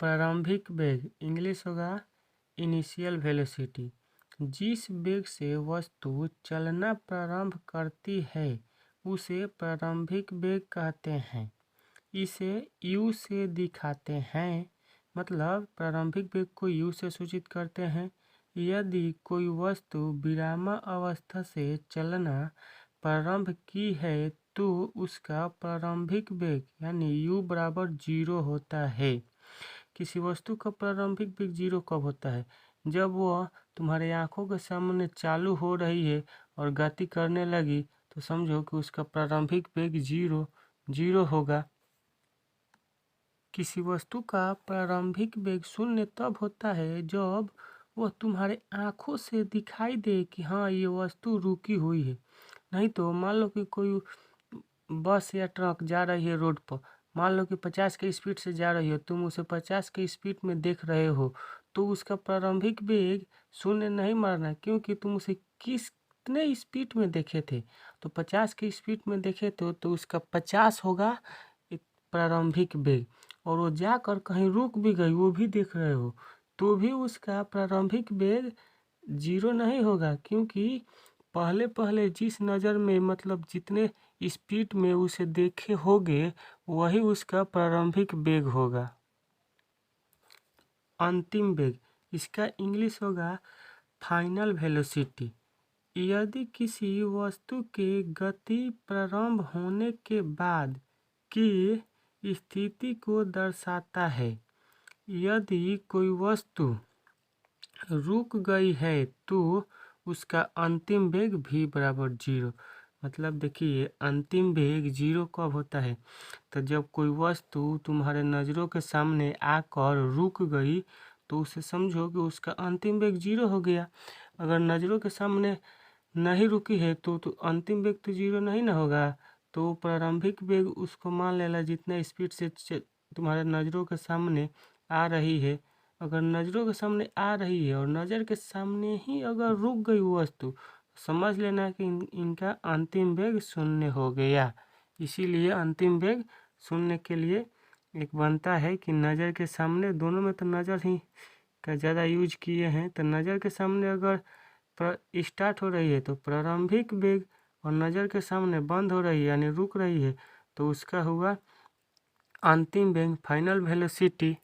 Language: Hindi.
प्रारंभिक वेग इंग्लिश होगा इनिशियल वेलोसिटी। जिस वेग से वस्तु चलना प्रारंभ करती है उसे प्रारंभिक वेग कहते हैं। इसे u से दिखाते हैं, मतलब प्रारंभिक वेग को u से सूचित करते हैं। यदि कोई वस्तु विरामावस्था से चलना प्रारंभ की है तो उसका प्रारंभिक वेग यानी u बराबर 0 होता है। किसी वस्तु का प्रारंभिक वेग 0 कब होता है? जब वह तुम्हारे आंखों के सामने चालू हो रही है और गति करने लगी तो समझो कि उसका प्रारंभिक वेग 0 होगा। किसी वस्तु का प्रारंभिक वेग 0 तब होता है जब वह तुम्हारे आंखों से दिखाई दे कि हाँ ये वस्तु रुकी हुई है। नहीं तो मान लो कि कोई बस या ट्रक जा रही है रोड पर, मान लो कि 50 के स्पीड से जा रही हो, तुम उसे 50 के स्पीड में देख रहे हो तो उसका प्रारंभिक वेग 0 नहीं मारना, क्योंकि तुम उसे कितने स्पीड में देखे थे। तो 50 के स्पीड में देखे तो उसका 50 होगा प्रारंभिक वेग, और वो जाकर कहीं रुक भी गई वो भी देख रहे हो तो भी उसका प्रारंभिक वेग 0 नहीं होगा, क्योंकि पहले पहले जिस नज़र में मतलब जितने स्पीड में उसे देखे होगे वही उसका प्रारंभिक वेग होगा। अंतिम वेग इसका इंग्लिश होगा फाइनल वेलोसिटी। यदि किसी वस्तु के गति प्रारंभ होने के बाद की स्थिति को दर्शाता है। यदि कोई वस्तु रुक गई है तो उसका अंतिम वेग v बराबर 0। मतलब देखिए अंतिम वेग 0 कब होता है? तो जब कोई वस्तु तुम्हारे नज़रों के सामने आकर रुक गई तो उसे समझो कि उसका अंतिम वेग 0 हो गया। अगर नज़रों के सामने नहीं रुकी है तो अंतिम वेग तो 0 नहीं ना होगा। तो प्रारंभिक वेग उसको मान लेना जितना स्पीड से तुम्हारे नज़रों के सामने आ रही है। अगर नज़रों के सामने आ रही है और नज़र के सामने ही अगर रुक गई वो वस्तु, समझ लेना कि इनका अंतिम वेग 0 हो गया। इसीलिए अंतिम वेग 0 के लिए एक बनता है कि नज़र के सामने, दोनों में तो नज़र ही का ज़्यादा यूज किए हैं, तो नज़र के सामने अगर स्टार्ट हो रही है तो प्रारंभिक वेग, और नज़र के सामने बंद हो रही है यानी रुक रही है तो उसका हुआ अंतिम वेग फाइनल वेलोसिटी।